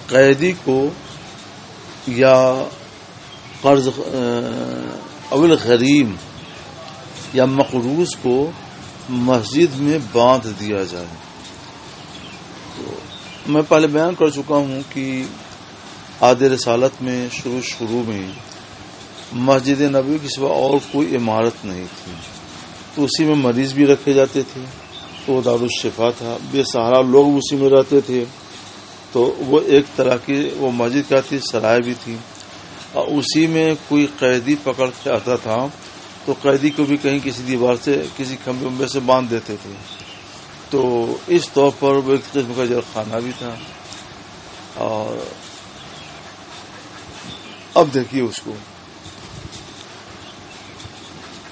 قیدی کو یا قرض اول غریم یا مقروض کو مسجد میں باندھ دیا جائے. تو میں پہلے بیان کر چکا ہوں کہ عہد رسالت میں شروع میں مسجد نبوی کے سوا اور کوئی عمارت نہیں تھی، تو اسی میں مریض بھی رکھے جاتے تھے، تو دارالشفا تھا، بے سہارا لوگ اسی میں رہتے تھے. تو وہ ایک طرح کی وہ مسجد کیا تھی، سرائے بھی تھی، اور اسی میں کوئی قیدی پکڑ کے آتا تھا تو قیدی کو بھی کہیں کسی دیوار سے کسی کھمبے ومبے سے باندھ دیتے تھے. تو اس طور پر وہ ایک قسم کا جیل خانہ بھی تھا. اور اب دیکھیے اس کو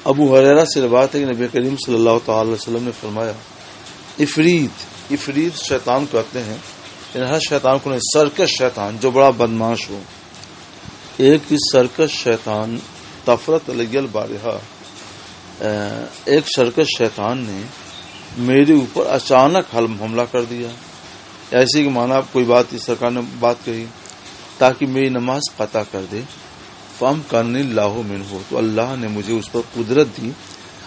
ابو ہریرہ سے روایت ہے کہ نبی کریم صلی اللہ تعالی علیہ وسلم نے فرمایا، افریت شیطان کہتے ہیں، ہر شیطان کو نہیں، سرکش شیطان جو بڑا بدماش ہو. ایک سرکش شیطان تفرت علی البارحہ، ایک سرکش شیطان نے میرے اوپر اچانک حملہ کر دیا. ایسے کہ مانا کوئی بات سرکار نے بات کہی تاکہ میری نماز قطع کر دے. فام کرنے اللہ منہ، تو اللہ نے مجھے اس پر قدرت دی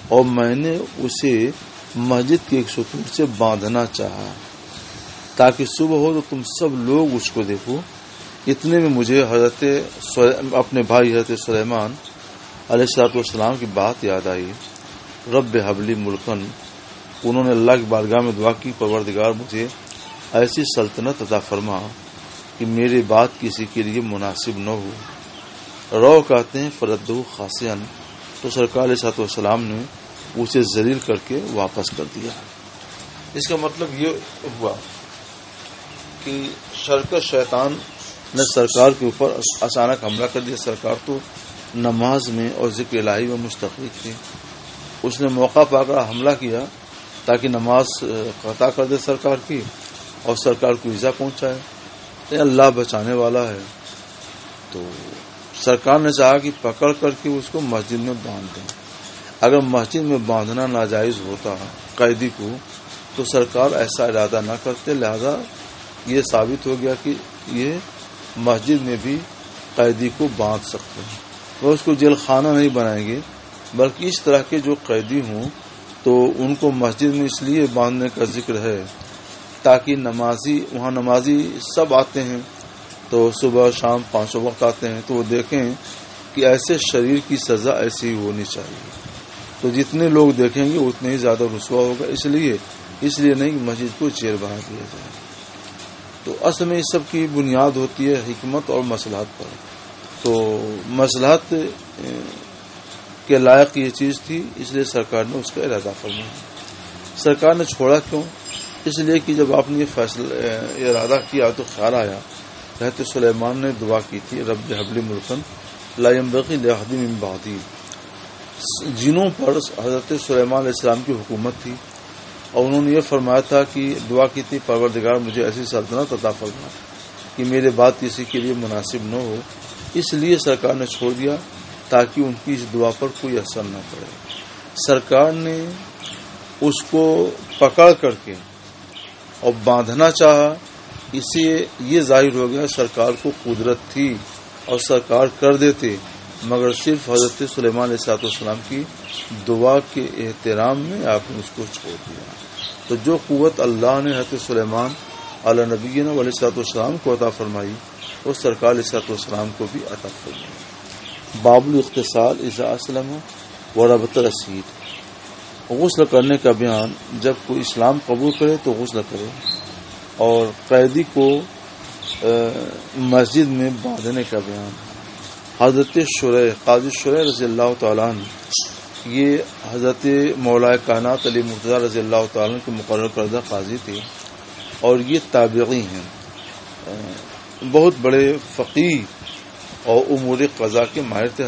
اور میں نے اسے مسجد کے ایک ستون سے باندھنا چاہا تاکہ صبح ہو تو تم سب لوگ اس کو دیکھو. اتنے میں مجھے اپنے بھائی حضرت سلیمان علیہ الصلوۃ والسلام کی بات یاد آئی. رب حبلی ملکن، انہوں نے اللہ کی بارگاہ میں دعا کی، پروردگار مجھے ایسی سلطنت عطا فرما کہ میری بات کسی کے لیے مناسب نہ ہو. رو کہتے ہیں فردہ خاسئن، تو سرکار علیہ الصلوۃ والسلام نے اسے ذلیل کر کے واپس کر دیا. اس کا مطلب یہ ہوا کہ سرکش شیطان نے سرکار کے اوپر اچانک حملہ کر دیا. سرکار تو نماز میں اور ذکر الہی میں مستغرق تھی. اس نے موقع پا کر حملہ کیا تاکہ نماز قطع کر دے سرکار کی اور سرکار کو ایذا پہنچائے. اللہ بچانے والا ہے. تو سرکار نے چاہا کہ پکڑ کر کے اس کو مسجد میں باندھ دیں. اگر مسجد میں باندھنا ناجائز ہوتا قیدی کو تو سرکار ایسا ارادہ نہ کرتے. لہذا یہ ثابت ہو گیا کہ یہ مسجد میں بھی قیدی کو باندھ سکتے ہیں. وہ اس کو جیل خانہ نہیں بنائیں گے، بلکہ اس طرح کے جو قیدی ہوں تو ان کو مسجد میں اس لیے باندھنے کا ذکر ہے تاکہ وہاں نمازی سب آتے ہیں، تو صبح شام 5 وقت آتے ہیں، تو وہ دیکھیں کہ ایسے شریر کی سزا ایسی ہی ہونی چاہیے. تو جتنے لوگ دیکھیں گے اتنے ہی زیادہ رسوا ہوگا. اس لیے نہیں کہ مسجد کو جیل بنا دیا جائے. تو اصل میں اس سب کی بنیاد ہوتی ہے حکمت اور مصلحت پر. تو مصلحت کے لائق یہ چیز تھی، اس لیے سرکار نے اس کا ارادہ فرمایا. سرکار نے چھوڑا کیوں؟ اس لیے کہ جب آپ نے یہ ارادہ کیا تو خیال آیا، حضرت سلیمان نے دعا کی تھی، رب حبلی ملکن لا ينبغي لأحد من بعدی. جنوں پر حضرت سلیمان علیہ السلام کی حکومت تھی اور انہوں نے یہ فرمایا تھا کہ دعا کی تھی، پروردگار مجھے ایسی سلطنت عطا فرما کہ میرے بات کسی کے لیے مناسب نہ ہو. اس لیے سرکار نے چھوڑ دیا تاکہ ان کی اس دعا پر کوئی اثر نہ پڑے. سرکار نے اس کو پکڑ کر کے اور باندھنا چاہا، اسے یہ ظاہر ہو گیا سرکار کو قدرت تھی اور سرکار کر دیتے، مگر صرف حضرت سلیمان علیہ السلام کی دعا کے احترام میں آپ نے اس کو چھوڑ دیا. تو جو قوت اللہ نے حضرت سلیمان علیہ نبینا علیہ السلام کو عطا فرمائی وہ سرکار علیہ السلام کو بھی عطا فرمائی. باب الاغتسال اذا اسلم و ربط رسید. غسل کرنے کا بیان، جب کوئی اسلام قبول کرے تو غسل کرے، اور قیدی کو مسجد میں باندھنے کا بیان. حضرت شریح، قاضی شریح رضی اللہ تعالیٰ عنہ، یہ حضرت مولا کائنات علی مرتضیٰ رضی اللہ تعالیٰ عنہ کے مقرر کردہ قاضی تھے اور یہ تابعی ہیں، بہت بڑے فقیہ اور امور قضاء کے ماہر تھے.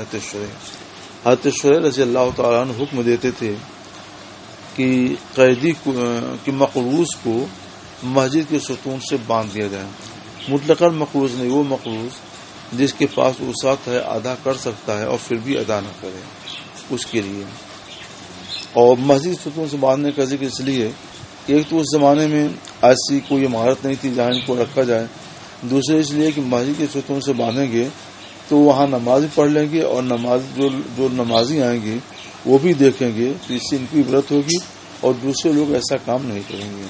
حضرت شریح رضی اللہ تعالیٰ عنہ حکم دیتے تھے کہ قیدی کی مقروض کو مسجد کے ستون سے باندھ دیا جائے. مطلقاً مقروض نہیں، وہ مقروض جس کے پاس وسعت ہے ادا کر سکتا ہے اور پھر بھی ادا نہ کرے اس کے لیے. اور مسجد ستون سے باندھنے کا ذکر اس لیے کہ ایک تو اس زمانے میں ایسی کوئی عمارت نہیں تھی جہاں ان کو رکھا جائے، دوسرے اس لیے کہ مسجد کے ستون سے باندھیں گے تو وہاں نماز پڑھ لیں گے اور جو نمازی آئیں گے وہ بھی دیکھیں گے تو اس سے ان کی عبرت ہوگی اور دوسرے لوگ ایسا کام نہیں کریں گے۔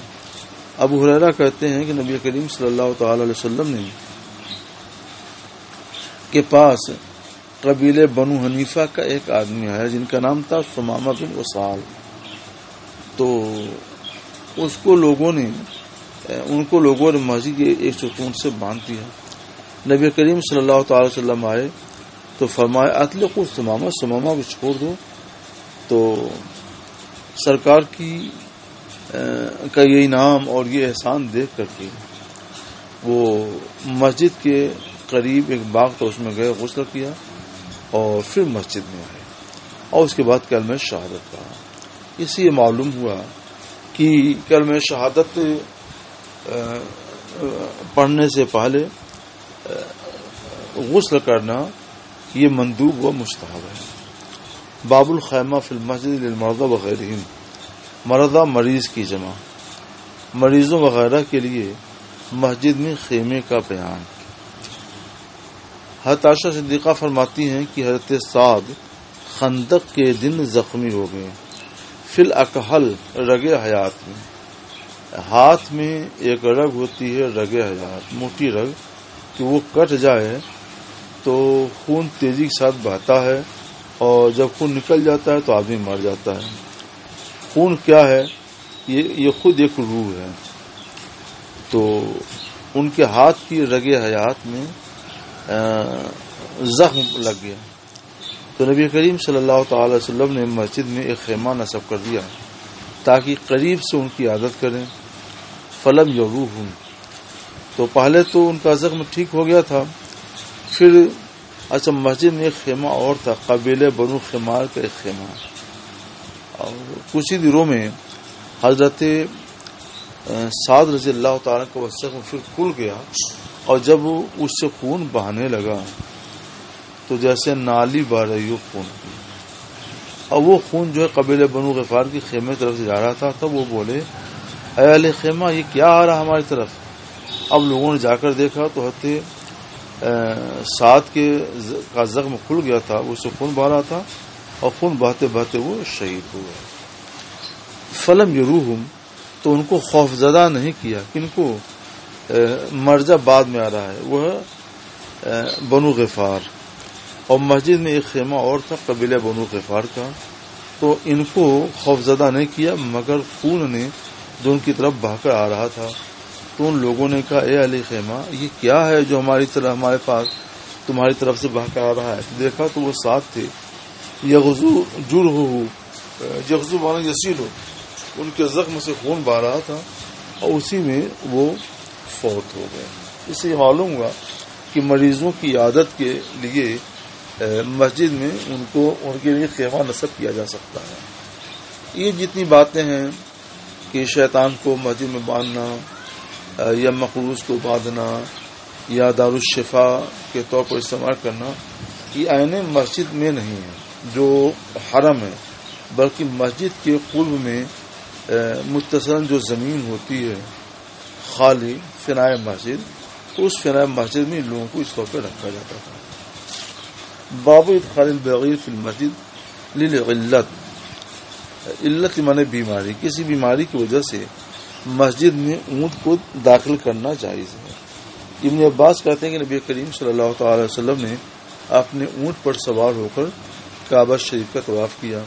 ابو ہریرہ کہتے ہیں کہ نبی کریم صلی اللہ تعالی علیہ وسلم نے کے پاس قبیلے بنو حنیفہ کا ایک آدمی آیا جن کا نام تھا ثمامہ بن اسال، تو ان کو لوگوں نے مسجد کے ایک ستون سے باندھ دیا۔ نبی کریم صلی اللہ تعالی وسلم آئے تو فرمایا اطلقوا ثمامہ کو چھوڑ دو۔ تو سرکار کا یہ انعام اور یہ احسان دیکھ کر کے وہ مسجد کے قریب ایک باغ تھا، اس میں گئے، غسل کیا اور پھر مسجد میں آئے اور اس کے بعد کلمہ شہادت کہا۔ اس سے یہ معلوم ہوا کہ کلمہ شہادت پڑھنے سے پہلے غسل کرنا یہ مندوب و مستحب ہے۔ باب الخیمہ فی المسجد للمرضى وغیرہم، مرضى مریض کی جمع، مریضوں وغیرہ کے لیے مسجد میں خیمے کا بیان۔ حضرت عائشہ صدیقہ فرماتی ہیں کہ حضرت سعد خندق کے دن زخمی ہو گئے، فی الاکحل رگ حیات میں، ہاتھ میں ایک رگ ہوتی ہے رگ حیات، موٹی رگ، کہ وہ کٹ جائے تو خون تیزی کے ساتھ بہتا ہے اور جب خون نکل جاتا ہے تو آدمی مر جاتا ہے۔ خون کیا ہے؟ یہ خود ایک روح ہے۔ تو ان کے ہاتھ کی رگ حیات میں زخم لگ گیا تو نبی کریم صلی اللہ تعالی وسلم نے مسجد میں ایک خیمہ نصب کر دیا تاکہ قریب سے ان کی عادت کریں۔ فلم یروہم، تو پہلے تو ان کا زخم ٹھیک ہو گیا تھا، پھر اچھا مسجد میں ایک خیمہ اور تھا، قبیلے بنو خمار کا ایک خیمہ، اور کچھ ہی دنوں میں حضرت سعد رضی اللہ تعالیٰ کا زخم پھر کھل گیا اور جب اس سے خون بہانے لگا تو جیسے نالی بہ رہی ہو خون کی، اور وہ خون جو ہے قبیلے بنو غفار کی خیمے طرف سے جا رہا تھا، تب وہ بولے اے اہل خیمہ یہ کیا آ رہا ہماری طرف؟ اب لوگوں نے جا کر دیکھا تو حضرت سعد کا زخم کھل گیا تھا، اس سے خون بہ رہا تھا اور خون بہتے بہتے وہ شہید ہو گئے۔ فلم یروہم، تو ان کو خوف زدہ نہیں کیا، کن کو؟ مرجع بعد میں آ رہا ہے، وہ بنو غفار، اور مسجد میں ایک خیمہ اور تھا قبیلہ بنو غفار کا، تو ان کو خوف زدہ نہیں کیا، مگر خون نے جو ان کی طرف بہہ کر آ رہا تھا تو ان لوگوں نے کہا اے علی خیمہ یہ کیا ہے جو ہمارے پاس تمہاری طرف سے بہہ کر آ رہا ہے؟ دیکھا تو وہ ساتھ تھے، یغزو مانا یسیل، ان کے زخم سے خون بہ رہا تھا اور اسی میں وہ فوت ہو گئے۔ اس سے یہ معلوم ہوا کہ مریضوں کی عادت کے لیے مسجد میں ان کے لیے خیمہ نصب کیا جا سکتا ہے۔ یہ جتنی باتیں ہیں کہ شیطان کو مسجد میں باندھنا یا مقروض کو باندھنا یا دارالشفا کے طور پر استعمال کرنا، یہ عین مسجد میں نہیں ہے جو حرم ہے، بلکہ مسجد کے قرب میں متصلاً جو زمین ہوتی ہے خالی فنائے مسجد، تو اس فنائے مسجد میں لوگوں کو اس طور پہ رکھا جاتا تھا۔ باب ادخال البغیر فی المسجد للعلت، علت مانے بیماری، کسی بیماری کی وجہ سے مسجد میں اونٹ کو داخل کرنا جائز ہے۔ ابن عباس کہتے ہیں کہ نبی کریم صلی اللہ تعالی وسلم نے اپنے اونٹ پر سوار ہو کر کعبہ شریف کا طواف کیا۔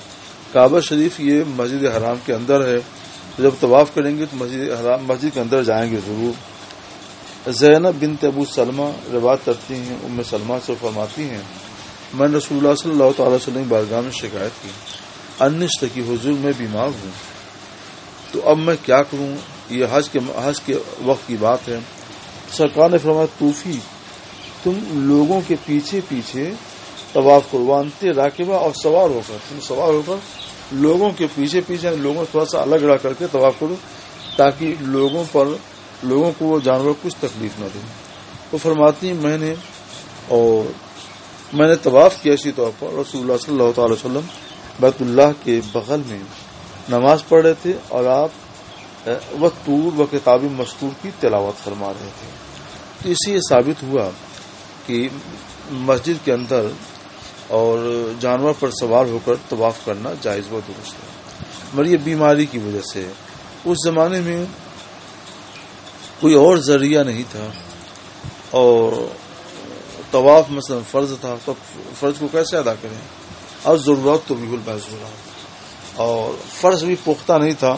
کعبہ شریف یہ مسجد حرام کے اندر ہے، جب طواف کریں گے تو مسجد کے اندر جائیں گے ضرور۔ زینب بنت ابو سلمہ روایت کرتی ہیں، ام سلمہ سے فرماتی ہیں میں رسول اللہ صلی اللہ تعالی وسلم بارگاہ میں شکایت کی، انشت کی حضور میں بیمار ہوں تو اب میں کیا کروں؟ یہ حج کے وقت کی بات ہے۔ سرکار نے فرمایا توفی، تم لوگوں کے پیچھے پیچھے طواف کرو، وانتے راکبہ، اور سوار ہو کر، تم سوار ہو کر لوگوں کے پیچھے پیچھے، لوگوں تھوڑا سا الگ رہ کر کے طواف کرو تاکہ لوگوں کو وہ جانور کچھ تکلیف نہ دے۔ وہ فرماتی ہیں میں نے طواف کیا اسی طور پر، رسول اللہ صلی اللہ تعالی وسلم بیت اللہ کے بغل میں نماز پڑھ رہے تھے اور آپ طور و کتاب مستور کی تلاوت فرما رہے تھے. تو اسی یہ ثابت ہوا کہ مسجد کے اندر اور جانور پر سوار ہو کر طواف کرنا جائز و درست ہے. مگر یہ بیماری کی وجہ سے اس زمانے میں کوئی اور ذریعہ نہیں تھا اور طواف مثلا فرض تھا تو فرض کو کیسے ادا کریں, اور ضرورت تو بالکل محض اور فرض بھی پختہ نہیں تھا,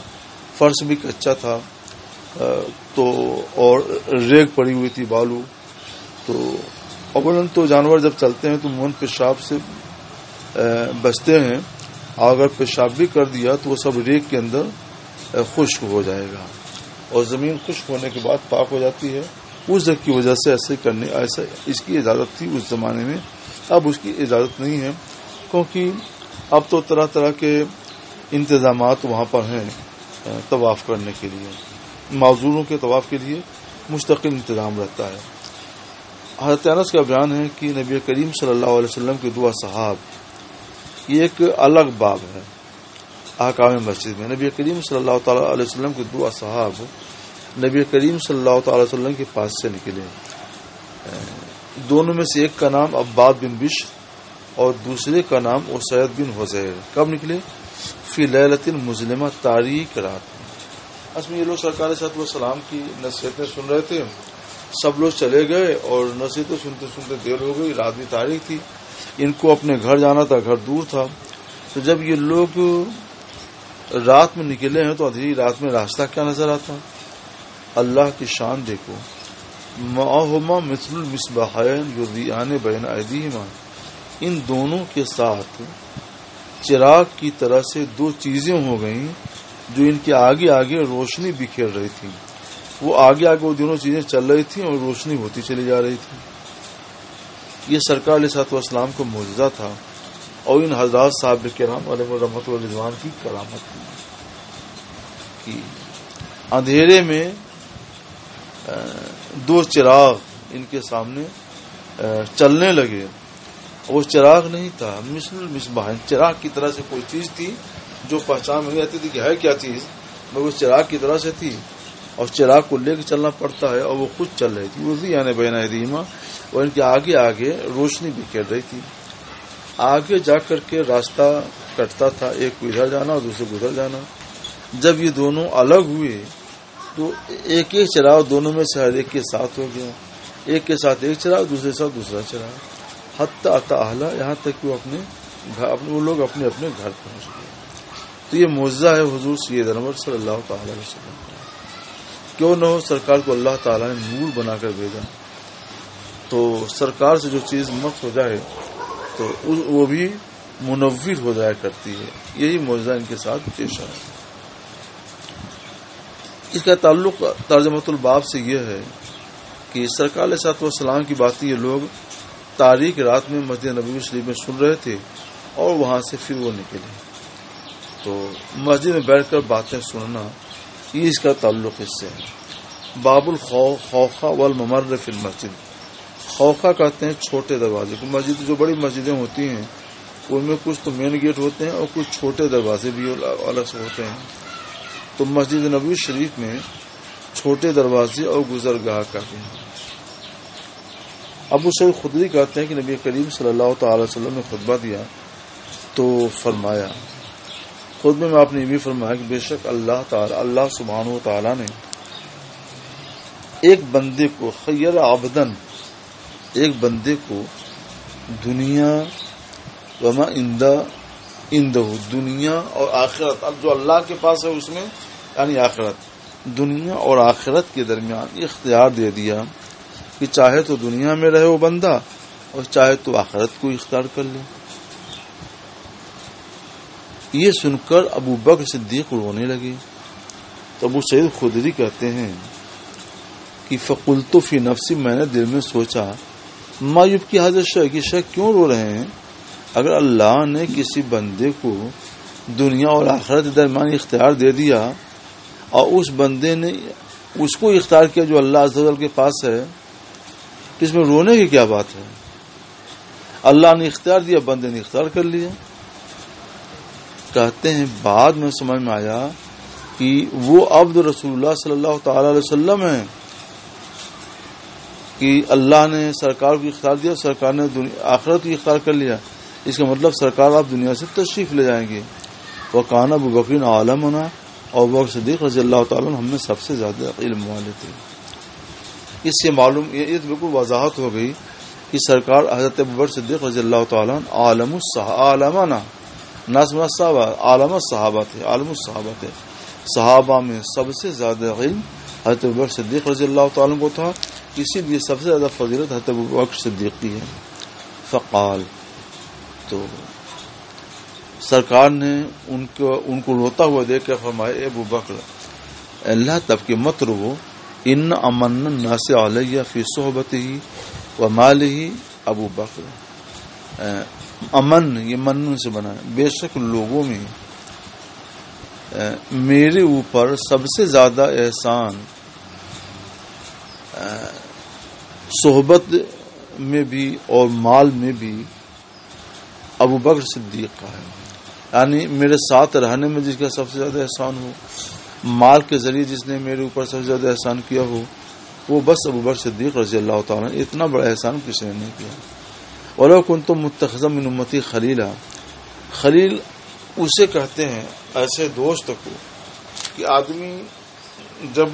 فرض بھی کچا تھا تو اور ریگ پڑی ہوئی تھی بالو. تو اولاً تو جانور جب چلتے ہیں تو منہ پیشاب سے بچتے ہیں, اگر پیشاب بھی کر دیا تو وہ سب ریگ کے اندر خشک ہو جائے گا اور زمین خشک ہونے کے بعد پاک ہو جاتی ہے. اس کی وجہ سے ایسا اس کی اجازت تھی اس زمانے میں, اب اس کی اجازت نہیں ہے کیونکہ اب تو طرح طرح کے انتظامات وہاں پر ہیں طواف کرنے کے لیے, معذوروں کے طواف کے لیے مستقل انتظام رہتا ہے. حضرت انس کا بیان ہے کہ نبی کریم صلی اللہ علیہ وسلم کے دو اصحاب, یہ ایک الگ باب ہے احکام مسجد میں. نبی کریم صلی اللہ تعالی علیہ وسلم کے دو اصحاب نبی کریم صلی اللہ تعالی علیہ وسلم کے پاس سے نکلے. دونوں میں سے ایک کا نام عباد بن بشر اور دوسرے کا نام اسید بن حزیر. کب نکلے؟ فی لیلۃ مظلمہ, تاریک رات میں. اصل میں یہ لوگ سرکار صلی اللہ علیہ وسلم کی نصیحتیں سن رہے تھے, سب لوگ چلے گئے اور نصیحتیں سنتے سنتے دیر ہو گئی, رات بھی تاریک تھی, ان کو اپنے گھر جانا تھا, گھر دور تھا. تو جب یہ لوگ رات میں نکلے ہیں تو ادھیری رات میں راستہ کیا نظر آتا؟ اللہ کی شان دیکھو, معہما مثل المصباحین یضیئان بین ایدیہما, ان دونوں کے ساتھ چراغ کی طرح سے دو چیزیں ہو گئیں جو ان کے آگے آگے روشنی بکھیر رہی تھی. وہ آگے آگے وہ دونوں چیزیں چل رہی تھیں اور روشنی ہوتی چلی جا رہی تھی. یہ سرکار علیہ الصلوۃ والسلام کو معجزہ تھا اور ان حضرات صاحب کرام علیہ الرحمۃ والرضوان کی کرامت تھی کہ اندھیرے میں دو چراغ ان کے سامنے چلنے لگے. وہ چراغ نہیں تھا, مثل المصباح, چراغ کی طرح سے کوئی چیز تھی جو پہچان نہیں آتی تھی کہ ہے کیا چیز, مگر وہ چراغ کی طرح سے تھی اور چراغ کو لے کے چلنا پڑتا ہے اور وہ خود چل رہی تھی. وہ یعنی بین ایدیہما, اور ان کے آگے آگے روشنی بکھیر رہی تھی. آگے جا کر کے راستہ کٹتا تھا, ایک کو ادھر جانا اور دوسرے کو ادھر جانا. جب یہ دونوں الگ ہوئے تو ایک ایک چراغ دونوں میں سے ہر ایک کے ساتھ ہو گیا, ایک کے ساتھ ایک چراغ, دوسرے کے ساتھ دوسرا چراغ, حتی اتی اہلہ, یہاں تک کہ وہ لوگ اپنے اپنے گھر پہنچ گئے. تو یہ معجزہ ہے حضور سید انور صلی اللہ تعالی علیہ وسلم کا. کیوں نہ ہو, سرکار کو اللہ تعالی نے نور بنا کر بھیجا, تو سرکار سے جو چیز مخ ہو جائے تو وہ بھی منور ہو جایا کرتی ہے. یہی معجزہ ان کے ساتھ پیش آیا. اس کا تعلق ترجمۃ الباب سے یہ ہے کہ سرکار علیہ الصلوۃ والسلام کی باتیں یہ لوگ تاریک رات میں مسجد نبوی شریف میں سن رہے تھے اور وہاں سے پھر وہ نکلے. تو مسجد میں بیٹھ کر باتیں سننا, یہ اس کا تعلق اس سے ہے. باب الخوخہ والممر فی المسجد. خوخہ کہتے ہیں چھوٹے دروازے کو. مسجد جو بڑی مسجدیں ہوتی ہیں ان میں کچھ تو مین گیٹ ہوتے ہیں اور کچھ چھوٹے دروازے بھی الگ سے ہوتے ہیں. تو مسجد نبوی شریف میں چھوٹے دروازے اور گزرگاہ کا بھی. ابو سعید خدری کہتے ہیں کہ نبی کریم صلی اللہ تعالی وسلم نے خطبہ دیا تو فرمایا, خطبے میں آپ نے یہ بھی فرمایا کہ بے شک اللہ سبحانہ و تعالی نے ایک بندے کو خیر عبدن, ایک بندے کو دنیا وما اندہ, دنیا اور آخرت, اب جو اللہ کے پاس ہے اس میں یعنی آخرت, دنیا اور آخرت کے درمیان اختیار دے دیا کہ چاہے تو دنیا میں رہے وہ بندہ اور چاہے تو آخرت کو اختیار کر لے. یہ سن کر ابو بکر صدیق رونے لگے. تو ابو سعید خدری کہتے ہیں کہ فقلت فی نفسی, میں نے دل میں سوچا, ما یبکی ھذا الشیء, کہ شیخ کیوں رو رہے ہیں؟ اگر اللہ نے کسی بندے کو دنیا اور آخرت کے درمیان اختیار دے دیا اور اس بندے نے اس کو اختیار کیا جو اللہ عز و جل کے پاس ہے, تو اس میں رونے کی کیا بات ہے؟ اللہ نے اختیار دیا, بندے نے اختیار کر لیا. کہتے ہیں بعد میں سمجھ میں آیا کہ وہ عبد رسول اللہ صلی اللہ تعالی علیہ وسلم ہیں کہ اللہ نے سرکار کو اختیار دیا، سرکار نے آخرت کو اختیار کر لیا. اس کا مطلب سرکار آپ دنیا سے تشریف لے جائیں گے. وکان ابو بکر عالمنا، اور ابو بکر صدیق رضی اللہ تعالیٰ عنہ ہم میں سب سے زیادہ علم والے تھے. اس سے معلوم یہ بالکل وضاحت ہو گئی کہ سرکار حضرت ابو بکر صدیق رضی اللہ تعالیٰ عنہ عالمنا ناسمنا صحابہ عالم الصحابہ تھے، عالم الصحابہ تھے. صحابہ میں سب سے زیادہ علم حضرت ابو بکر صدیق رضی اللہ تعالیٰ عنہ کو تھا، اسی لیے سب سے زیادہ فضیلت حضرت ابو بکر صدیق کی ہے. فقال، تو سرکار نے ان کو روتا ہوا دیکھ کر فرمایا، اے ابو بکر اللہ تبکے مت رو، ان امن الناس علیہ فی صحبتہ و مالہ ابو بکر. امن یہ من سے بنا ہے، بے شک لوگوں میں میرے اوپر سب سے زیادہ احسان صحبت میں بھی اور مال میں بھی ابو بکر صدیق کا ہے. یعنی میرے ساتھ رہنے میں جس کا سب سے زیادہ احسان ہو، مال کے ذریعے جس نے میرے اوپر سب سے زیادہ احسان کیا ہو، وہ بس ابو بکر صدیق رضی اللہ تعالیٰ. اتنا بڑا احسان کسی نے نہیں کیا. وَلَوْ كُنْتُمْ مُتَّخِذًا مِنْ أُمَّتِي خَلِيلًا، خلیل اسے کہتے ہیں ایسے دوست کو کہ آدمی جب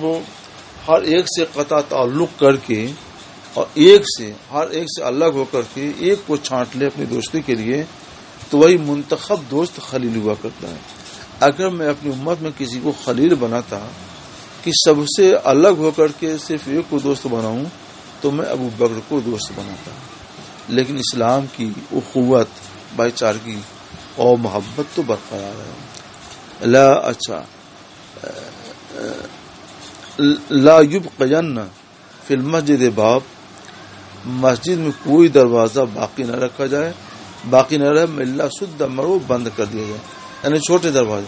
ہر ایک سے قطع تعلق کر کے اور ہر ایک سے الگ ہو کر کے ایک کو چھانٹ لے اپنی دوستی کے لیے، تو وہی منتخب دوست خلیل ہوا کرتا ہے. اگر میں اپنی امت میں کسی کو خلیل بناتا کہ سب سے الگ ہو کر کے صرف ایک کو دوست بناؤں، تو میں ابو بکر کو دوست بناتا. لیکن اسلام کی اخوت، بھائی چارگی اور محبت تو برقرار ہے. لا یبقین فی المسجد باب، مسجد میں کوئی دروازہ باقی نہ رکھا جائے، باقی نہ رہے الا سد مرو، بند کر دیا جائے. یعنی چھوٹے دروازے،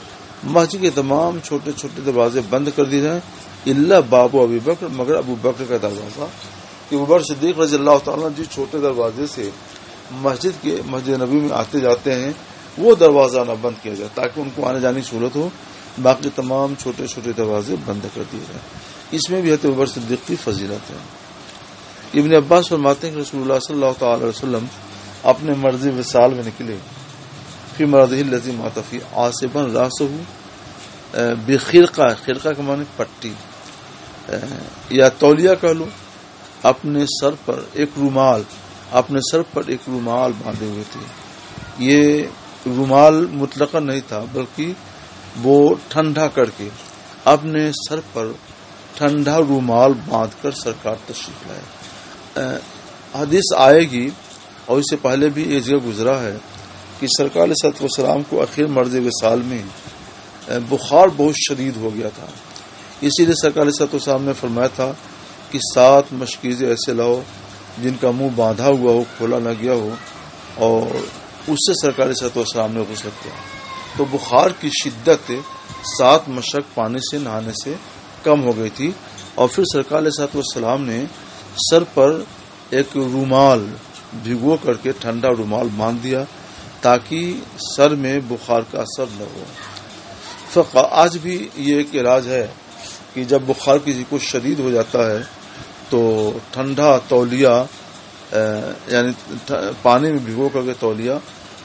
مسجد کے تمام چھوٹے چھوٹے دروازے بند کر دیے جائیں الا باب ابی بکر، مگر ابو بکر کا دروازہ. کہ ابو بکر صدیق رضی اللہ تعالیٰ جس چھوٹے دروازے سے مسجد نبی میں آتے جاتے ہیں، وہ دروازہ نہ بند کیا جائے تاکہ ان کو آنے جانے کی سہولت ہو. باقی تمام چھوٹے چھوٹے دروازے بند کر دیے جائیں. اس میں بھی حضرت ابو بکر صدیق کی فضیلت ہے. ابن عباس فرماتے ہیں کہ رسول اللہ صلی اللہ تعالی علیہ وسلم اپنے مرضی وصال میں نکلے، فی مرضہ الذی مات فی عاصبا راسہ بخرقہ، خرقہ کے معنی پٹی یا تولیہ کہہ لو، اپنے سر پر ایک رومال باندھے ہوئے تھے. یہ رومال مطلقاً نہیں تھا، بلکہ وہ ٹھنڈا کر کے اپنے سر پر ٹھنڈا رومال باندھ کر سرکار تشریف لائے. حدیث آئے گی اور اس سے پہلے بھی ایک جگہ گزرا ہے کہ سرکار علیہ الصلوۃ والسلام کو آخر مرض وصال میں بخار بہت شدید ہو گیا تھا. اسی لیے سرکار علیہ الصلوۃ والسلام نے فرمایا تھا کہ 7 مشکیزیں ایسے لاؤ جن کا منہ باندھا ہوا ہو، کھولا نہ گیا ہو، اور اس سے سرکار علیہ الصلوۃ والسلام نے غسل کیا. تو بخار کی شدت 7 مشق پانی سے نہانے سے کم ہو گئی تھی. اور پھر سرکار علیہ الصلوۃ والسلام نے سر پر ایک رومال بھگو کر کے ٹھنڈا رومال باندھ دیا تاکہ سر میں بخار کا اثر نہ ہو. آج بھی یہ ایک علاج ہے کہ جب بخار کسی کو شدید ہو جاتا ہے تو ٹھنڈا تولیہ یعنی پانی میں بھگو کر کے تولیہ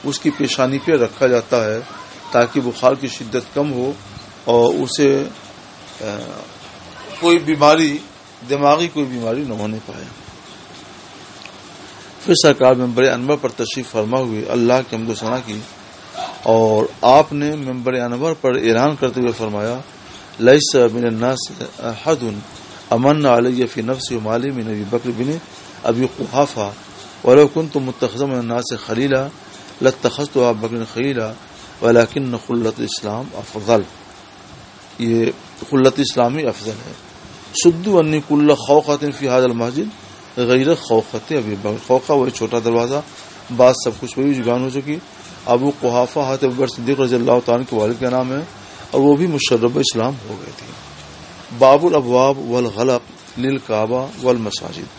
اس کی پیشانی پہ رکھا جاتا ہے تاکہ بخار کی شدت کم ہو اور اسے کوئی بیماری، دماغی کوئی بیماری نہ ہونے پائے. پھر سرکار منبر انور پر تشریف فرما ہوئے، اللہ کی حمد و ثنا کی، اور آپ نے منبر انور پر اعلان کرتے ہوئے فرمایا، لیس من الناس احد امن علی فی نفسی و مالی من ابی بکر بن ابی قحافہ ولو کنت متخذا من الناس خلیلا لاتخذت ابا بکر خلیلا ولکن خلت الاسلام افضل. یہ خلت اسلامی افضل ہے. سدوا انی کل خوخۃ فی ھذا المسجد غیر خوخۃ ابی بکر. خوخہ وہی چھوٹا دروازہ، بعد سب کچھ وہی جگان ہو چکی. ابو قحافہ حضرت ابو بکر صدیق رضی اللہ تعالیٰ کے والد کا نام ہے اور وہ بھی مشرب اسلام ہو گئے تھے. باب الابواب والغلق للکعبہ والمساجد.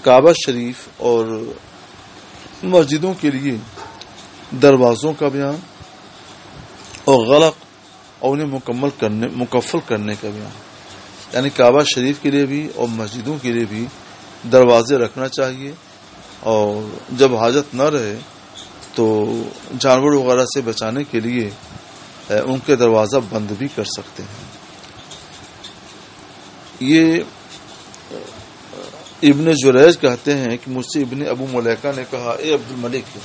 کعبہ شریف اور مسجدوں کے لیے دروازوں کا بیان اور غلق اور انہیں مکفل کرنے کا بیان، یعنی کعبہ شریف کے لیے بھی اور مسجدوں کے لیے بھی دروازے رکھنا چاہیے، اور جب حاجت نہ رہے تو جانور وغیرہ سے بچانے کے لیے ان کے دروازہ بند بھی کر سکتے ہیں۔ یہ ابن جریج کہتے ہیں کہ مجھ سے ابن ابو ملیکہ نے کہا، اے عبد الملک،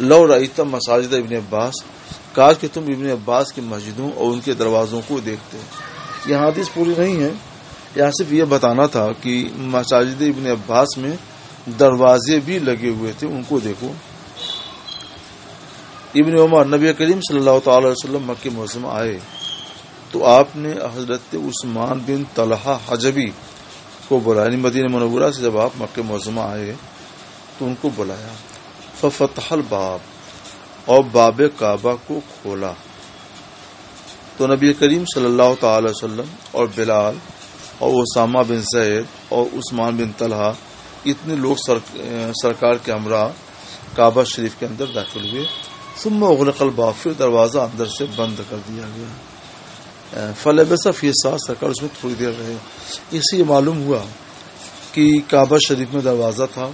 لو رأیت مساجد ابن عباس، کاش کہ تم ابن عباس کی مسجدوں اور ان کے دروازوں کو دیکھتے۔ یہ حدیث پوری نہیں ہے، یہاں صرف یہ بتانا تھا کہ مساجد ابن عباس میں دروازے بھی لگے ہوئے تھے، ان کو دیکھو۔ ابن عمر، نبی کریم صلی اللہ تعالی علیہ وسلم مکہ معظمہ آئے تو آپ نے حضرت عثمان بن طلحہ حجبی کو بلایا، یعنی مدینہ منورہ سے جب آپ مکہ معظمہ آئے تو ان کو بلایا، ففتح الباب، اور باب کعبہ کو کھولا تو نبی کریم صلی اللہ تعالی وسلم اور بلال اور اسامہ بن زید اور عثمان بن طلحہ، اتنے لوگ سرکار کے ہمراہ کعبہ شریف کے اندر داخل ہوئے۔ ثم اغلق الباب، پھر دروازہ اندر سے بند کر دیا گیا۔ فلبث فی ساعۃ، سرکار اس میں تھوڑی دیر رہے۔ اس سے یہ معلوم ہوا کہ کعبہ شریف میں دروازہ تھا،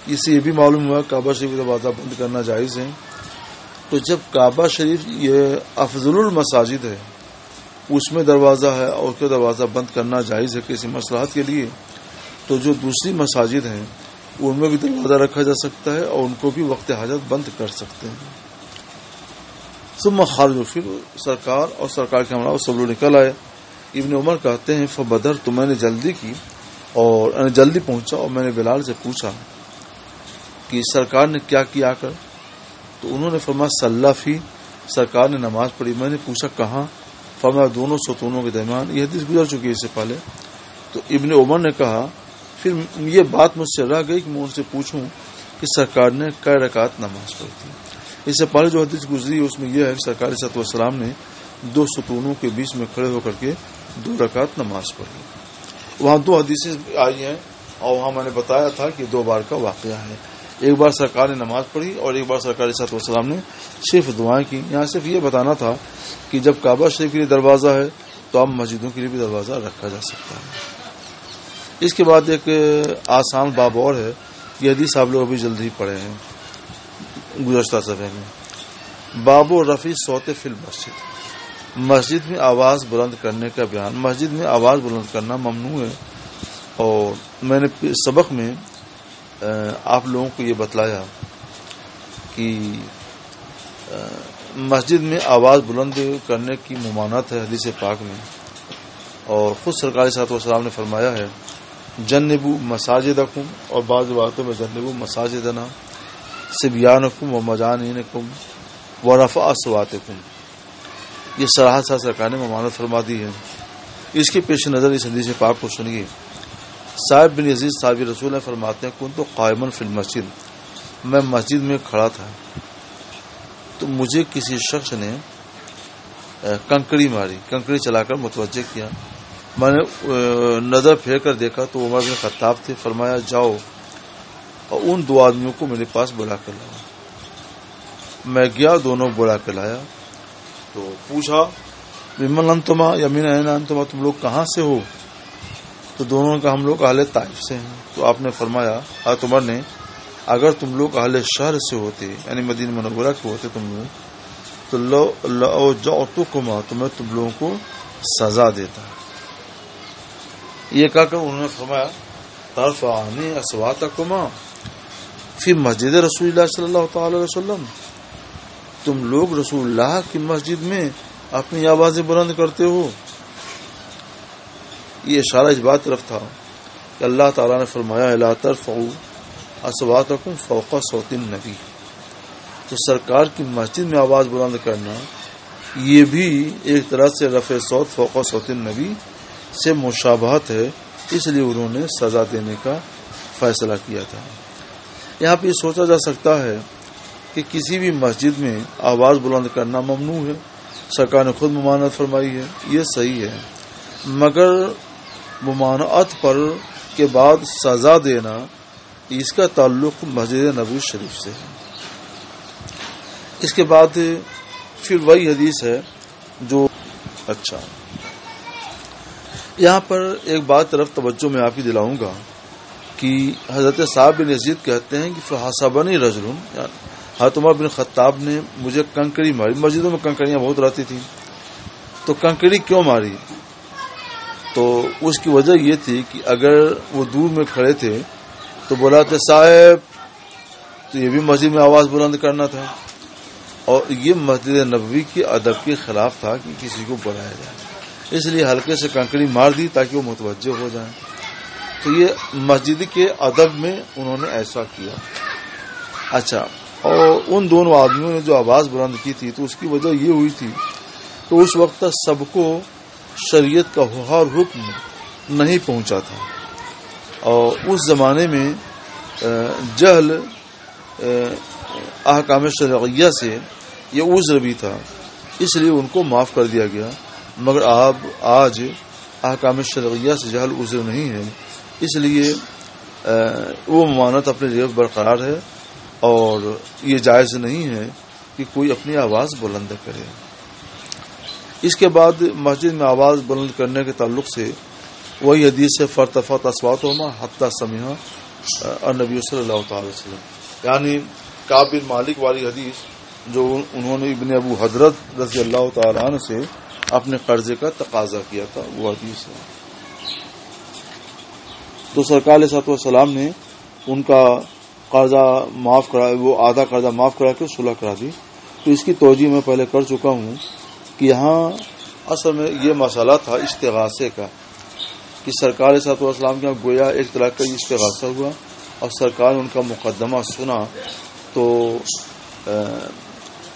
اس سے یہ بھی معلوم ہوا کعبہ شریف میں دروازہ بند کرنا جائز ہے۔ تو جب کعبہ شریف یہ افضل المساجد ہے، اس میں دروازہ ہے اور اس کا دروازہ بند کرنا جائز ہے کسی مصلحت کے لیے، تو جو دوسری مساجد ہیں ان میں بھی دروازہ رکھا جا سکتا ہے اور ان کو بھی وقت حاجت بند کر سکتے ہیں۔ ثم خرجوا، پھر سرکار اور سرکار کے ہمراہ سب لوگ نکل آئے۔ ابن عمر کہتے ہیں فبدر، تو میں نے جلدی کی اور جلدی پہنچا اور میں نے بلال سے پوچھا کہ سرکار نے کیا کیا کر، تو انہوں نے فرمایا صلی فی، سرکار نے نماز پڑھی۔ میں نے پوچھا کہاں، فرمایا دونوں ستونوں کے درمیان۔ یہ حدیث گزر چکی ہے اس سے پہلے۔ تو ابن عمر نے کہا پھر یہ بات مجھ سے رہ گئی کہ میں ان سے پوچھوں کہ سرکار نے کئی رکعت نماز پڑھی تھی۔ اس سے پہلے جو حدیث گزری اس میں یہ ہے کہ سرکار صلی اللہ علیہ وسلم نے دو ستونوں کے بیچ میں کھڑے ہو کر کے 2 رکعت نماز پڑھی۔ وہاں 2 حدیثیں آئی ہیں اور وہاں میں نے بتایا تھا کہ 2 بار کا واقعہ ہے، ایک بار سرکار نے نماز پڑھی اور ایک بار سرکار صلی اللہ علیہ وسلم نے صرف دعائیں کی۔ یہاں صرف یہ بتانا تھا کہ جب کعبہ شریف کے لیے دروازہ ہے تو اب مسجدوں کے لیے بھی دروازہ رکھا جا سکتا ہے۔ اس کے بعد ایک آسان باب اور ہے، یہ حدیث آپ لوگ ابھی جلدی پڑھے ہیں گزشتہ صفحے میں، باب و رفع صوت فی المسجد، مسجد میں آواز بلند کرنے کا بیان۔ مسجد میں آواز بلند کرنا ممنوع ہے، اور میں نے سبق میں آپ لوگوں کو یہ بتلایا کہ مسجد میں آواز بلند کرنے کی ممانعت ہے حدیث پاک میں، اور خود سرکار صلی اللہ علیہ وسلم نے فرمایا ہے جنبوا مساجدکم، اور بعض روایتوں میں جنبوا مساجدنا صبیانکم و مجانینکم ورفع اصواتکم، یہ صراحت سے سرکار نے ممانعت فرما دی ہے۔ اس کے پیش نظر اس حدیث پاک کو سنیے۔ صاحب بن یزید صاحب رسول نے فرماتے ہیں کنت قائما فی المسجد، میں مسجد میں کھڑا تھا تو مجھے کسی شخص نے کنکڑی ماری، کنکڑی چلا کر متوجہ کیا۔ میں نے نظر پھیر کر دیکھا تو عمر بن خطاب تھے، فرمایا جاؤ اور ان 2 آدمیوں کو میرے پاس بلا کر لاؤ۔ میں گیا، دونوں بلا کے لایا تو پوچھا ممن انتما، یمین انتما، تم لوگ کہاں سے ہو؟ تو دونوں کا ہم لوگ اہل طائف سے ہیں۔ تو آپ نے فرمایا، حضرت عمر نے، اگر تم لوگ اہل شہر سے ہوتے یعنی مدینہ منورہ کے ہوتے تم لوگ، تو لو جاؤتکما، تو میں تم لوگوں کو سزا دیتا۔ یہ کہا کر انہوں نے فرمایا ترفعان اصواتکما فی مسجد رسول اللہ صلی اللہ تعالی علیہ وسلم، تم لوگ رسول اللہ کی مسجد میں اپنی آوازیں بلند کرتے ہو۔ یہ اشارہ اس بات طرف تھا کہ اللہ تعالیٰ نے فرمایا لا ترفعوا اصواتکم فوق صوت النبی، تو سرکار کی مسجد میں آواز بلند کرنا یہ بھی ایک طرح سے رفع صوت فوق صوت النبی سے مشابہت ہے، اس لیے انہوں نے سزا دینے کا فیصلہ کیا تھا۔ یہاں پہ یہ سوچا جا سکتا ہے کہ کسی بھی مسجد میں آواز بلند کرنا ممنوع ہے، سرکار نے خود ممانعت فرمائی ہے، یہ صحیح ہے، مگر ممانعت پر کے بعد سزا دینا اس کا تعلق مسجد نبوی شریف سے ہے۔ اس کے بعد پھر وہی حدیث ہے جو اچھا یہاں پر ایک بات طرف توجہ میں آپ کی دلاؤں گا کہ حضرت صاحب بن یزید کہتے ہیں کہ فحسبنی رجل، حضرت عمر بن خطاب نے مجھے کنکری ماری. مسجدوں میں کنکریاں بہت رہتی تھیں، تو کنکری کیوں ماری؟ تو اس کی وجہ یہ تھی کہ اگر وہ دور میں کھڑے تھے تو بلاتے صاحب، تو یہ بھی مسجد میں آواز بلند کرنا تھا، اور یہ مسجد نبوی کے ادب کے خلاف تھا کہ کسی کو بلایا جائے. اس لیے ہلکے سے کنکری مار دی تاکہ وہ متوجہ ہو جائیں. تو یہ مسجد کے ادب میں انہوں نے ایسا کیا. اچھا، اور ان دونوں آدمیوں نے جو آواز بلند کی تھی تو اس کی وجہ یہ ہوئی تھی تو اس وقت تک سب کو شریعت کا ہر حکم نہیں پہنچا تھا، اور اس زمانے میں جہل احکام شرعیہ سے یہ عذر بھی تھا، اس لیے ان کو معاف کر دیا گیا. مگر آج احکام شرعیہ سے جہل عذر نہیں ہے، اس لیے وہ ممانعت اپنے لیے برقرار ہے، اور یہ جائز نہیں ہے کہ کوئی اپنی آواز بلند کرے. اس کے بعد مسجد میں آواز بلند کرنے کے تعلق سے وہی حدیث سے فرتفت اصواتہما حتی سمعا النبی صلی اللہ تعالی وسلم، یعنی کعب بن مالک والی حدیث جو انہوں نے ابن ابو حضرت رضی اللہ تعالی عنہ سے اپنے قرضے کا تقاضا کیا تھا، وہ حدیث ہے. تو سرکار علیہ الصلوۃ والسلام نے ان کا قرضہ معاف کرا، وہ آدھا قرضہ معاف کرا کے صلح کرا دی. تو اس کی توجہ میں پہلے کر چکا ہوں کہ یہاں اصل میں یہ مسئلہ تھا استغاثے کا، کہ سرکار علیہ الصلوۃ والسلام کے گویا ایک طرح کا استغاثہ ہوا، اور سرکار نے ان کا مقدمہ سنا. تو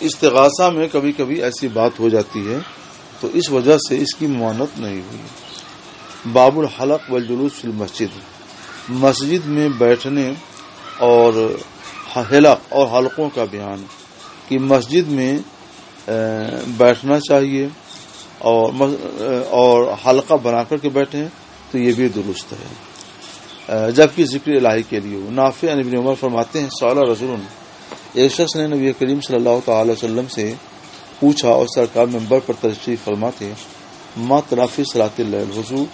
استغاثہ میں کبھی کبھی ایسی بات ہو جاتی ہے، تو اس وجہ سے اس کی ممانعت نہیں ہوئی. باب الحلق والجلوس فی المسجد، مسجد میں بیٹھنے اور حلق اور حلقوں کا بیان، کہ مسجد میں بیٹھنا چاہیے اور حلقہ بنا کر کے بیٹھیں تو یہ بھی درست ہے، جبکہ ذکر الہی کے لیے ہو. نافع عن ابن عمر فرماتے ہیں سأل رجل، ایک شخص نے نبی کریم صلی اللہ تعالی وسلم سے پوچھا، اور سرکار منبر پر تشریف فرما تھے، ما تنافی صلاۃ اللیل، حضور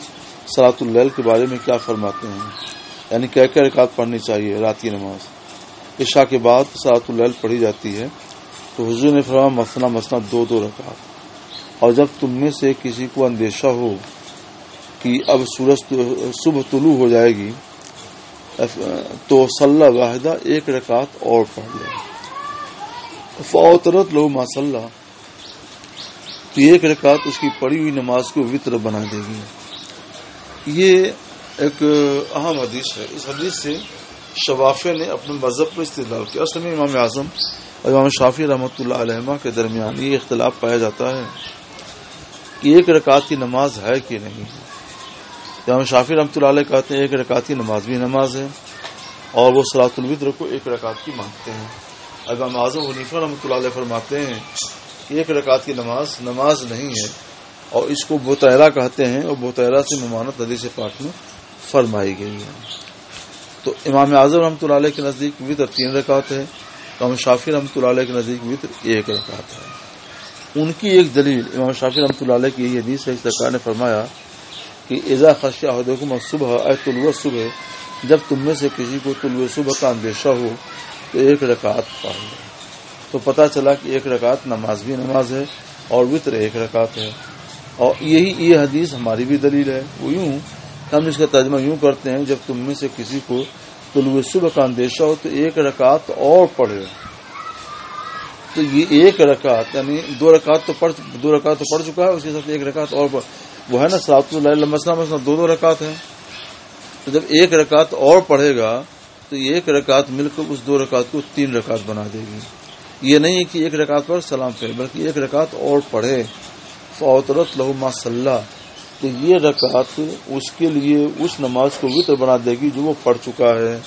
صلاۃ اللیل کے بارے میں کیا فرماتے ہیں، یعنی کیا کیا رکعت پڑھنی چاہیے رات کی نماز. عشاء کے بعد صلاۃ اللیل پڑھی جاتی ہے، تو حضور نے فرمایا مثنا مثنا 2 رکعت، اور جب تم میں سے کسی کو اندیشہ ہو کہ اب سورج صبح طلوع ہو جائے گی تو صلی واحدہ 1 رکعت اور پڑھ لے، فاوترت لہو ما صلی، تو 1 رکعت اس کی پڑھی ہوئی نماز کو وطر بنا دے گی. یہ ایک اہم حدیث ہے. اس حدیث سے شوافع نے اپنے مذہب پر استدلال کیا. اصل میں امام اعظم اور امام شافعی رحمۃ اللہ علیہما کے درمیان یہ اختلاف پایا جاتا ہے کہ 1 رکعت کی نماز ہے کہ نہیں. امام شافعی رحمۃ اللہ علیہ کہتے ہیں 1 رکعت کی نماز بھی نماز ہے، اور وہ صلاۃ الوتر کو 1 رکعت کی مانتے ہیں. امام اعظم حنیفہ رحمۃ اللہ علیہ فرماتے ہیں کہ 1 رکعت کی نماز نماز نہیں ہے، اور اس کو بوتیرہ کہتے ہیں، اور بوتیرہ سے ممانعت حدیث پاک میں فرمائی گئی ہے. تو امام اعظم رحمۃ اللہ علیہ کے نزدیک وتر 3 رکعت ہے، امام شافعی رحمۃ اللہ علیہ کے نزدیک وتر 1 رکعت ہے. ان کی ایک دلیل امام شافعی رحمۃ اللہ علیہ کی یہ حدیث ہے، سرکار نے فرمایا کہ اذا خشی احدکم الصبح اے طلوع الصبح، جب تم میں سے کسی کو طلوع صبح کا اندیشہ ہو تو 1 رکعت پڑھ لے. تو پتہ چلا کہ 1 رکعت نماز بھی نماز ہے اور وتر 1 رکعت ہے. اور یہ حدیث ہماری بھی دلیل ہے. وہ یوں ہم اس کا ترجمہ یوں کرتے ہیں، جب تم میں سے کسی کو طلوع صبح کا اندیشہ ہو تو 1 رکعت اور پڑھے. تو یہ 1 رکعت یعنی 2 رکعت تو پڑھ چکا ہے، اس کے ساتھ 1 رکعت اور وہ ہے نا صلاۃ اللیل مثنا مثنا 2 رکعت ہے. تو جب 1 رکعت اور پڑھے گا تو یہ 1 رکعت مل کر اس 2 رکعت کو 3 رکعت بنا دے گی. یہ نہیں کہ 1 رکعت پر سلام پھیرے، بلکہ 1 رکعت اور پڑھے. فاوترت لہو ما صلی، تو یہ رکعت اس کے لیے اس نماز کو وتر بنا دے گی جو وہ پڑھ چکا ہے.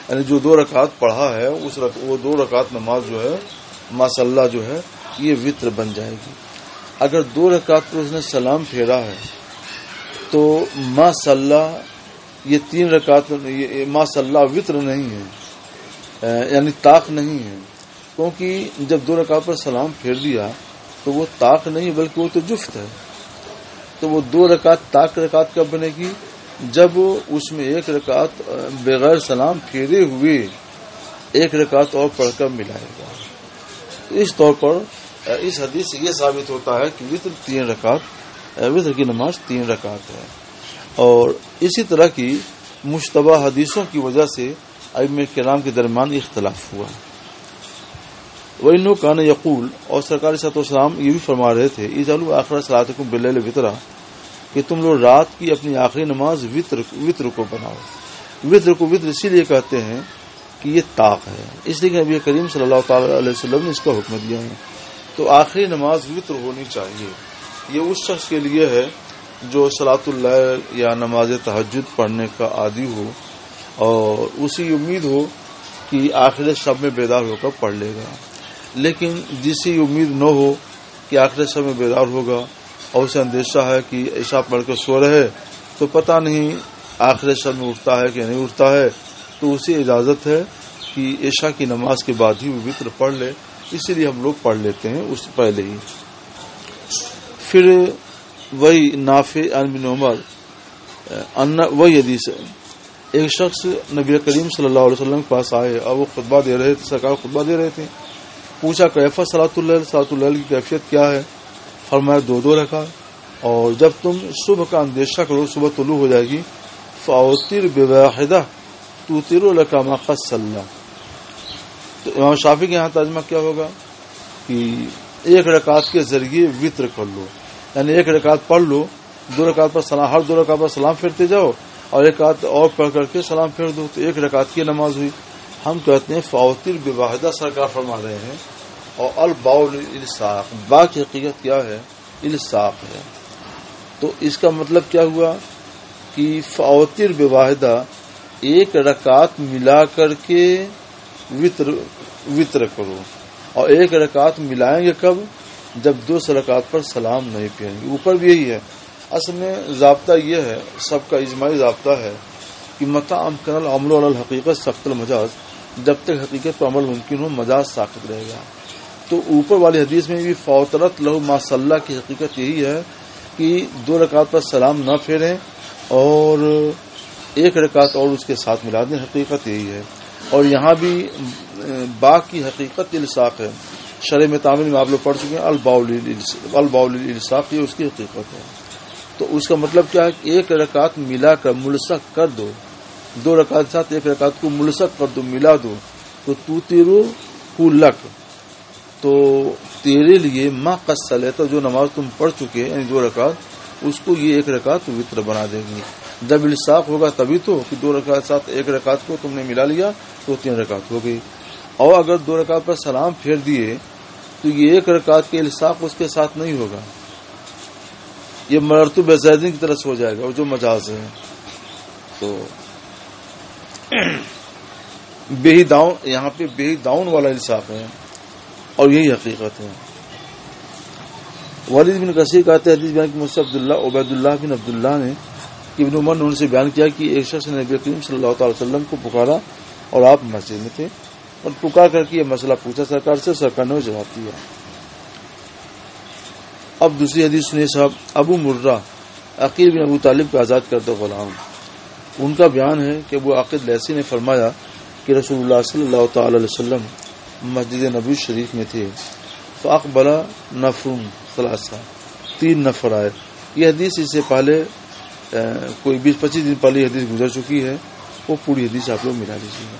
یعنی جو 2 رکعت پڑھا ہے وہ 2 رکعت نماز جو ہے ما صلی جو ہے یہ وتر بن جائے گی. اگر 2 رکعت پر اس نے سلام پھیرا ہے تو ما صلی یہ 3 رکعت ما صلی وتر نہیں ہے، یعنی طاق نہیں ہے، کیونکہ جب 2 رکعت پر سلام پھیر دیا تو وہ طاق نہیں بلکہ وہ تو جفت ہے. تو وہ 2 رکعت طاق رکعت کب بنے گی؟ جب اس میں 1 رکعت بغیر سلام پھیرے ہوئے 1 رکعت اور پڑھ کر ملائے گا. تو اس طور پر اس حدیث سے یہ ثابت ہوتا ہے کہ وتر 3 رکعت، وتر کی نماز 3 رکعت ہے. اور اسی طرح کی مشتبہ حدیثوں کی وجہ سے ائمہ کرام کے درمیان اختلاف ہوا. وَإِنَّهُ كَانَ يَقُولُ، اور سرکار صلی اللہ علیہ وسلم یہ بھی فرما رہے تھے، اجعلوا آخر صلاتکم باللیل وطرا، کہ تم لوگ رات کی اپنی آخری نماز وطر کو بناؤ. وطر کو وطر اسی لیے کہتے ہیں کہ یہ طاق ہے، اس لیے کہ نبی کریم صلی اللہ تعالی علیہ وسلم نے اس کا حکم دیا ہے. تو آخری نماز وطر ہونی چاہیے. یہ اس شخص کے لیے ہے جو صلاۃ اللیل یا نماز تہجد پڑھنے کا عادی ہو اور اسی امید ہو کہ آخر شب میں بیدار ہو کر پڑھ لے گا. لیکن جسی امید نہ ہو کہ آخر شب میں بیدار ہوگا اور اسے اندیشہ ہے کہ عشاء پڑھ کر سو رہے تو پتہ نہیں آخر شب میں اٹھتا ہے کہ نہیں اٹھتا ہے، تو اسے اجازت ہے کہ عشاء کی نماز کے بعد ہی وہ وتر پڑھ لے. اسی لیے ہم لوگ پڑھ لیتے ہیں اس پہلے ہی. پھر وہی نافع عن ابن عمر وہی حدیث ہے، ایک شخص نبی کریم صلی اللہ علیہ وسلم کے پاس آئے اور وہ خطبہ دے رہے تھے، سرکار خطبہ دے رہے تھے. پوچھا کیفیت صلاۃ اللیل، صلاۃ اللیل کی کیفیت کیا ہے؟ فرمایا 2 رکعت، اور جب تم صبح کا اندیشہ کرو صبح طلوع ہو جائے گی فاوتر بواحدہ توتر لک ما قد صلی. تو امام شافعی کے یہاں ترجمہ کیا ہوگا کہ 1 رکعت کے ذریعے وطر کر لو، یعنی 1 رکعت پڑھ لو، 2 رکعت پر سلام، ہر 2 رکعت پر سلام پھیرتے جاؤ اور 1 رکعت اور پڑھ کر کے سلام پھیر دو، تو 1 رکعت کی نماز ہوئی. ہم کہتے ہیں فاوتر بواحدہ سرکار فرما رہے ہیں، اور الباء للالصاق، با کی حقیقت کیا ہے؟ الصاق ہے. تو اس کا مطلب کیا ہوا کہ فاوتر بواحدہ 1 رکعت ملا کر کے وطر کرو، اور 1 رکعت ملائیں گے کب؟ جب 2 رکعت پر سلام نہیں پھیریں گے. اوپر بھی یہی ہے. اصل میں ضابطہ یہ ہے، سب کا اجماعی ضابطہ ہے کہ متى امکن العمل علی الحقیقت سقط المجاز، جب تک حقیقت پر عمل ممکن ہو مجاز ساقط رہے گا. تو اوپر والی حدیث میں بھی فوترت لہ ما صلی کی حقیقت یہی ہے کہ 2 رکعت پر سلام نہ پھیریں اور 1 رکعت اور اس کے ساتھ ملا دیں، حقیقت یہی ہے. اور یہاں بھی با کی حقیقت الصاق ہے. شرح میں تعمیل میں آپ لوگ پڑھ چکے ہیں، الباء للالصاق، یہ اس کی حقیقت ہے. تو اس کا مطلب کیا ہے کہ 1 رکعت ملا کر ملصق کر دو، 2 رکعت ساتھ 1 رکعت کو ملصق کر دو، ملا دو، تو توترو لک، تو تیرے لیے ما قد صلیت، جو نماز تم پڑھ چکے یعنی 2 رکعت، اس کو یہ 1 رکعت وتر بنا دیں گے. جب الصاق ہوگا تبھی تو کہ 2 رکعت ساتھ 1 رکعت کو تم نے ملا لیا تو 3 رکعت ہو گئی. اور اگر 2 رکعت پر سلام پھیر دیے تو یہ 1 رکعت کے الصاق اس کے ساتھ نہیں ہوگا، یہ مررت بزیدین کی طرف سے ہو جائے گا، جو مجاز ہے. تو بے داؤن، یہاں پہ بے داؤن والا الصاق ہے اور یہی حقیقت ہے. والد بن کثیر کہتے ہیں حدیث بیان کی مجھ سے عبید اللہ بن عبداللہ نے کہ ابن عمر نے ان سے بیان کیا کہ ایک شخص نے نبی کریم صلی اللہ تعالی وسلم کو پکارا اور آپ مسجد میں تھے، اور پکار کر کے یہ مسئلہ پوچھا سرکار سے، سرکار نے جواب دیا. اب دوسری حدیث سنیے صاحب. ابو مرہ عقیل بن ابو طالب کا آزاد کردہ غلام، ان کا بیان ہے کہ ابو عاقد لیثی نے فرمایا کہ رسول اللہ صلی اللہ تعالی علیہ وسلم مسجد نبوی شریف میں تھے، فاقبل نفر ثلاثہ، 3 نفر آئے. یہ حدیث اس سے پہلے کوئی 20-25 دن پہلے حدیث گزر چکی ہے، وہ پوری حدیث آپ لوگ ملا لیجیے.